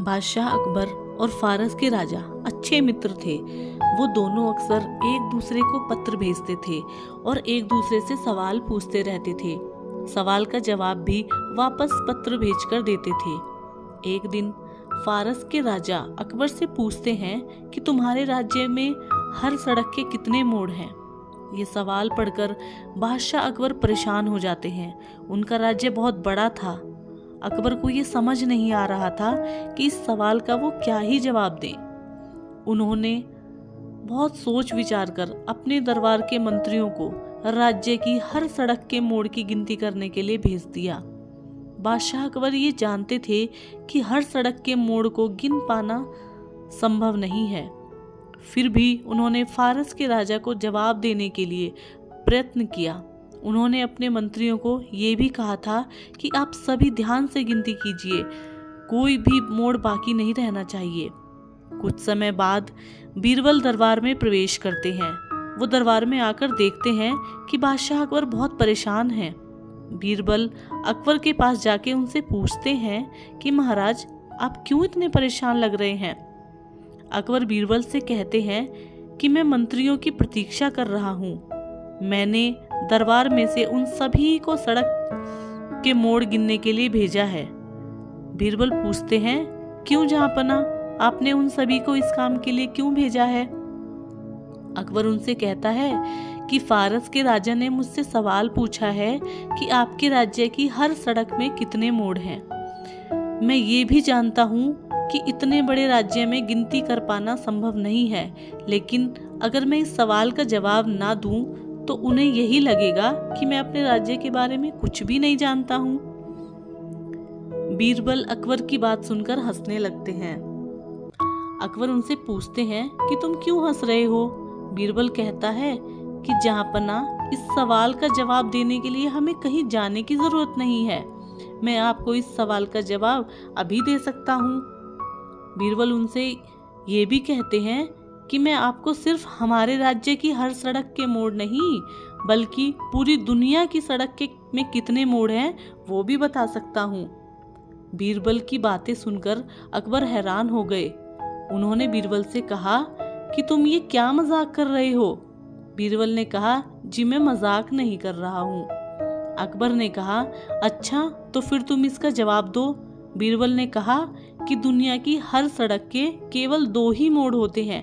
बादशाह अकबर और फारस के राजा अच्छे मित्र थे। वो दोनों अक्सर एक दूसरे को पत्र भेजते थे और एक दूसरे से सवाल पूछते रहते थे। सवाल का जवाब भी वापस पत्र भेजकर देते थे। एक दिन फारस के राजा अकबर से पूछते हैं कि तुम्हारे राज्य में हर सड़क के कितने मोड़ हैं। ये सवाल पढ़कर बादशाह अकबर परेशान हो जाते हैं। उनका राज्य बहुत बड़ा था। अकबर को ये समझ नहीं आ रहा था कि इस सवाल का वो क्या ही जवाब दें। उन्होंने बहुत सोच विचार कर अपने दरबार के मंत्रियों को राज्य की हर सड़क के मोड़ की गिनती करने के लिए भेज दिया। बादशाह अकबर ये जानते थे कि हर सड़क के मोड़ को गिन पाना संभव नहीं है। फिर भी उन्होंने फारस के राजा को जवाब देने के लिए प्रयत्न किया। उन्होंने अपने मंत्रियों को ये भी कहा था कि आप सभी ध्यान से गिनती कीजिए, कोई भी मोड़ बाकी नहीं रहना चाहिए। कुछ समय बाद बीरबल दरबार में प्रवेश करते हैं। वो दरबार में आकर देखते हैं कि बादशाह अकबर बहुत परेशान हैं। बीरबल अकबर के पास जाके उनसे पूछते हैं कि महाराज, आप क्यों इतने परेशान लग रहे हैं। अकबर बीरबल से कहते हैं कि मैं मंत्रियों की प्रतीक्षा कर रहा हूँ। मैंने दरबार में से उन सभी को सड़क के मोड़ गिनने के लिए भेजा है। बीरबल पूछते हैं, क्यों जहाँपना, आपने उन सभी को इस काम के लिए क्यों भेजा है। अकबर उनसे कहता है कि फारस के राजा ने मुझसे सवाल पूछा है कि आपके राज्य की हर सड़क में कितने मोड़ हैं। मैं ये भी जानता हूँ कि इतने बड़े राज्य में गिनती कर पाना संभव नहीं है, लेकिन अगर मैं इस सवाल का जवाब ना दूं तो उन्हें यही लगेगा कि मैं अपने राज्य के बारे में कुछ भी नहीं जानता हूँ। बीरबल अकबर की बात सुनकर हंसने लगते हैं। अकबर उनसे पूछते हैं कि तुम क्यों हंस रहे हो। बीरबल कहता है कि जहाँपना, इस सवाल का जवाब देने के लिए हमें कहीं जाने की जरूरत नहीं है। मैं आपको इस सवाल का जवाब अभी दे सकता हूँ। बीरबल उनसे ये भी कहते हैं कि मैं आपको सिर्फ हमारे राज्य की हर सड़क के मोड़ नहीं, बल्कि पूरी दुनिया की सड़क में कितने मोड़ हैं वो भी बता सकता हूँ। बीरबल की बातें सुनकर अकबर हैरान हो गए। उन्होंने बीरबल से कहा कि तुम ये क्या मजाक कर रहे हो। बीरबल ने कहा, जी मैं मजाक नहीं कर रहा हूँ। अकबर ने कहा, अच्छा तो फिर तुम इसका जवाब दो। बीरबल ने कहा कि दुनिया की हर सड़क के केवल 2 ही मोड़ होते हैं,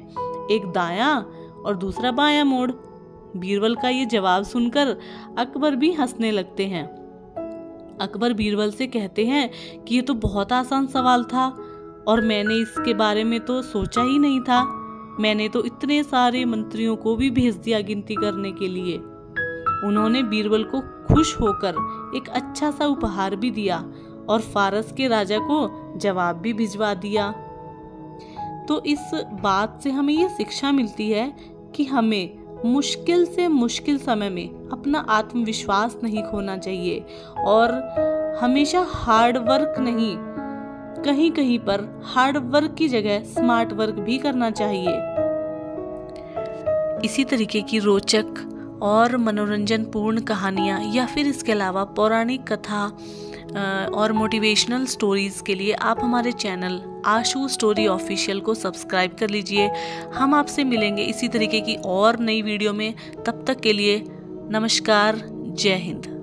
एक दायां और दूसरा बायां मोड़। बीरबल का ये जवाब सुनकर अकबर भी हंसने लगते हैं। अकबर बीरबल से कहते हैं कि ये तो बहुत आसान सवाल था और मैंने इसके बारे में तो सोचा ही नहीं था। मैंने तो इतने सारे मंत्रियों को भी भेज दिया गिनती करने के लिए। उन्होंने बीरबल को खुश होकर एक अच्छा सा उपहार भी दिया और फारस के राजा को जवाब भी भिजवा दिया। तो इस बात से हमें ये शिक्षा मिलती है कि हमें मुश्किल से मुश्किल समय में अपना आत्मविश्वास नहीं खोना चाहिए और हमेशा हार्ड वर्क नहीं, कहीं कहीं पर हार्ड वर्क की जगह स्मार्ट वर्क भी करना चाहिए। इसी तरीके की रोचक और मनोरंजन पूर्ण कहानियाँ या फिर इसके अलावा पौराणिक कथा और मोटिवेशनल स्टोरीज़ के लिए आप हमारे चैनल आशु स्टोरी ऑफिशियल को सब्सक्राइब कर लीजिए। हम आपसे मिलेंगे इसी तरीके की और नई वीडियो में। तब तक के लिए नमस्कार, जय हिंद।